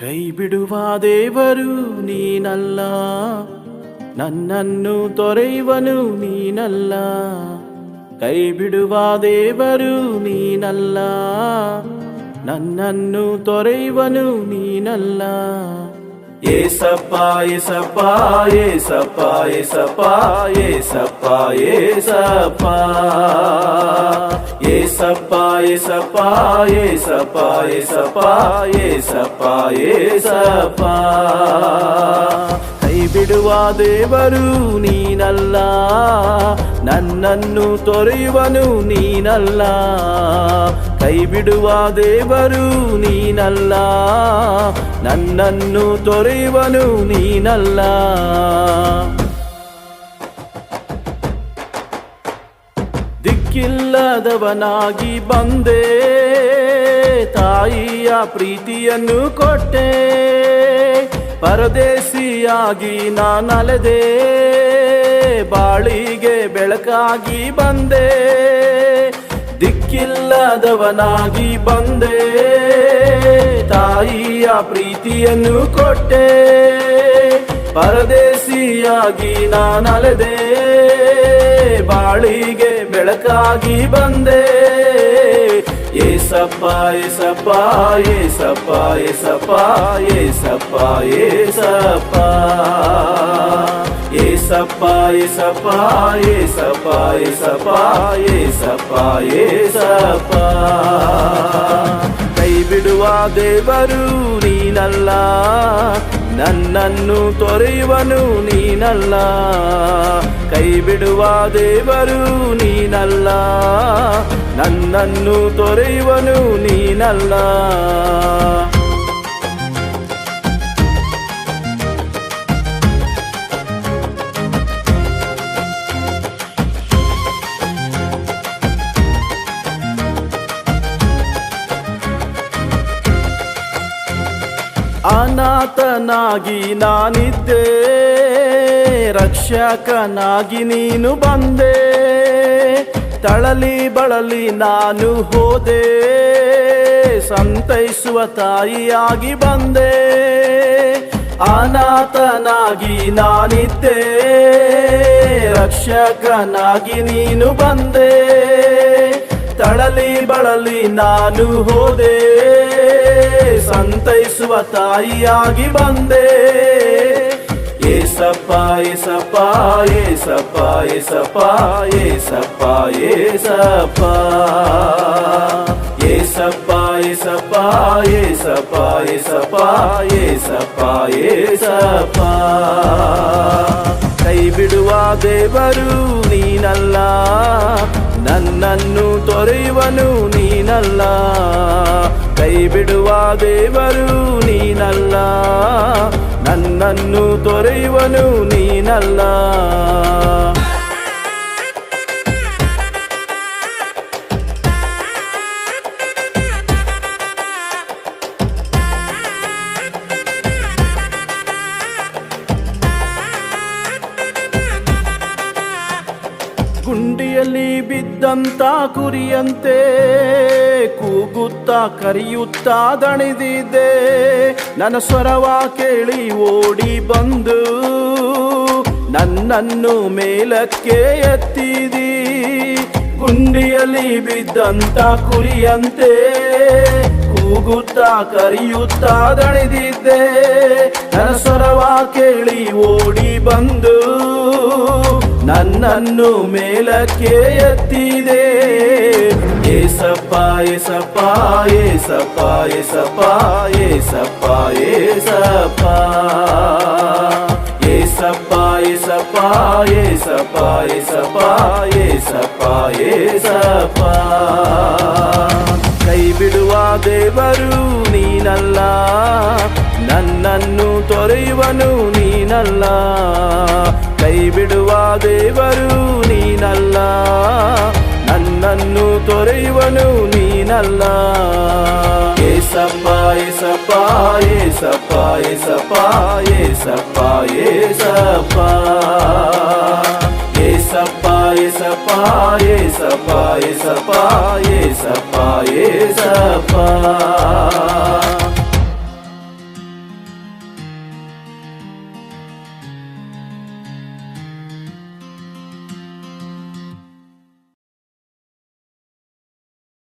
ಕೈ ಬಿಡುವ ದೇವರು ನೀನಲ್ಲ, ನನ್ನನ್ನು ತೊರೆಯುವನು ನೀನಲ್ಲ. ಕೈ ಬಿಡುವ ದೇವರು ನೀನಲ್ಲ, ನನ್ನನ್ನು ತೊರೆಯುವನು ನೀನಲ್ಲ. ಏಸಪ್ಪ ಏಸಪ್ಪ ಏಸಪ್ಪ ಏಸಪ್ಪ ಏಸಪ್ಪ ಏಸಪ್ಪ ಏಸಪ್ಪ ಏಸಪ್ಪ ಏಸಪ್ಪ ಏಸಪ್ಪ ಏಸಪ್ಪ ಏಸಪ್ಪ. ಕೈ ಬಿಡುವ ದೇವರು ನೀನಲ್ಲ, ನನ್ನನ್ನು ತೊರೆಯುವನು ನೀನಲ್ಲ. ಕೈ ಬಿಡುವ ದೇವರು ನೀನಲ್ಲ, ನನ್ನನ್ನು ತೊರೆಯುವನು ನೀನಲ್ಲ. ದಿಕ್ಕಿಲ್ಲದವನಾಗಿ ಬಂದೆ, ತಾಯಿಯ ಪ್ರೀತಿಯನ್ನು ಕೊಟ್ಟೆ. ಪರದೇಶಿಯಾಗಿ ನಾನಲೆದೆ, ಬಾಳಿಗೆ ಬೆಳಕಾಗಿ ಬಂದೆ. ದಿಕ್ಕಿಲ್ಲದವನಾಗಿ ಬಂದೆ, ತಾಯಿಯ ಪ್ರೀತಿಯನ್ನು ಕೊಟ್ಟೆ. ಪರದೇಶಿಯಾಗಿ ನಾನಲೆದೆ, ಬಾಳಿಗೆ ಬೆಳಕಾಗಿ ಬಂದೆ. ಏಸಪ್ಪ ಏಸಪ್ಪ ಏಸಪ್ಪ ಏಸಪ್ಪ ಏಸಪ್ಪ ಏಸಪ್ಪ ಏಸಪ್ಪ ಏಸಪ್ಪ ಏಸಪ್ಪ ಏಸಪ್ಪ ಏಸಪ್ಪ ಏಸಪ್ಪ. ಕೈ ಬಿಡುವ ದೇವರು ನೀನಲ್ಲ, ನನ್ನನ್ನು ತೊರೆಯುವನು ನೀನಲ್ಲ. ಕೈ ಬಿಡುವ ದೇವರು ನೀನಲ್ಲ, ನನ್ನನ್ನು ತೊರೆಯುವನು ನೀನಲ್ಲ. ಅನಾಥನಾಗಿ ನಾನಿದ್ದೆ, ರಕ್ಷಕನಾಗಿ ನೀನು ಬಂದೆ. ತಳಲಿ ಬಳಲಿ ನಾನು ಹೋದೆ, ಸಂತೈಸುವ ತಾಯಿಯಾಗಿ ಬಂದೆ. ಅನಾಥನಾಗಿ ನಾನಿದ್ದೆ, ರಕ್ಷಕನಾಗಿ ನೀನು ಬಂದೆ. ತಳಲಿ ಬಳಲಿ ನಾನು ಹೋದೆ, ಸಂತೈಸುವ ತಾಯಿಯಾಗಿ ಬಂದೆ. ಏಸಪ್ಪ ಏಸಪ್ಪ ಏಸಪ್ಪ ಏಸಪ್ಪ ಏಸಪ್ಪ ಏಸಪ್ಪ ಏಸಪ್ಪ ಏಸಪ್ಪ ಏಸಪ್ಪ ಏಸಪ್ಪ ಏಸಪ್ಪ ಏಸಪ್ಪ. ಕೈ ಬಿಡುವ ದೇವರು ನೀನಲ್ಲ, ನನ್ನನ್ನು ತೊರೆಯುವನು ನೀನಲ್ಲ. ಕೈ ಬಿಡುವ ದೇವರು ನೀನಲ್ಲ, ನನ್ನನ್ನು ತೊರೆಯುವನು ನೀನಲ್ಲ. ಗುಂಡಿಯಲ್ಲಿ ಬಿದ್ದಂತ ಕುರಿಯಂತೆ ಕೂಗುತ್ತಾ ಕರೆಯುತ್ತಾ ದಣಿದಿದ್ದೆ. ನನ್ನ ಸ್ವರವ ಕೇಳಿ ಓಡಿ ಬಂದು ನನ್ನನ್ನು ಮೇಲಕ್ಕೆ ಎತ್ತಿದಿ. ಗುಂಡಿಯಲ್ಲಿ ಬಿದ್ದಂತ ಕುರಿಯಂತೆ ಕೂಗುತ್ತಾ ಕರೆಯುತ್ತಾ ದಣಿದಿದ್ದೆ. ನನ್ನ ಸ್ವರವ ಕೇಳಿ ಓಡಿ ಬಂದು ನನ್ನನ್ನು ಮೇಲಕ್ಕೆ ಎತ್ತಿದೆ. ಏಸಪ್ಪ ಏಸಪ್ಪ ಏಸಪ್ಪ ಏಸಪ್ಪ ಏಸಪ್ಪ ಏಸಪ್ಪ ಏಸಪ್ಪ ಏಸಪ್ಪ ಏಸಪ್ಪ ಏಸಪ್ಪ ಏಸಪ್ಪ ಏಸಪ್ಪ. ಕೈ ಬಿಡುವ ದೇವರು ನೀನಲ್ಲ, ನನ್ನನ್ನು ತೊರೆಯುವನು ನೀನಲ್ಲ. ಕೈ ಬಿಡುವ ದೇವರು ನೀನಲ್ಲ, ನನ್ನನ್ನು ತೊರೆಯುವನು ನೀನಲ್ಲ. ಏಸಪ್ಪ ಏಸಪ್ಪ ಏಸಪ್ಪ ಏಸಪ್ಪ ಏಸಪ್ಪ ಏಸಪ್ಪ ಏಸಪ್ಪ ಏಸಪ್ಪ ಏಸಪ್ಪ ಏಸಪ್ಪ ಏಸಪ್ಪ ಏಸಪ್ಪ.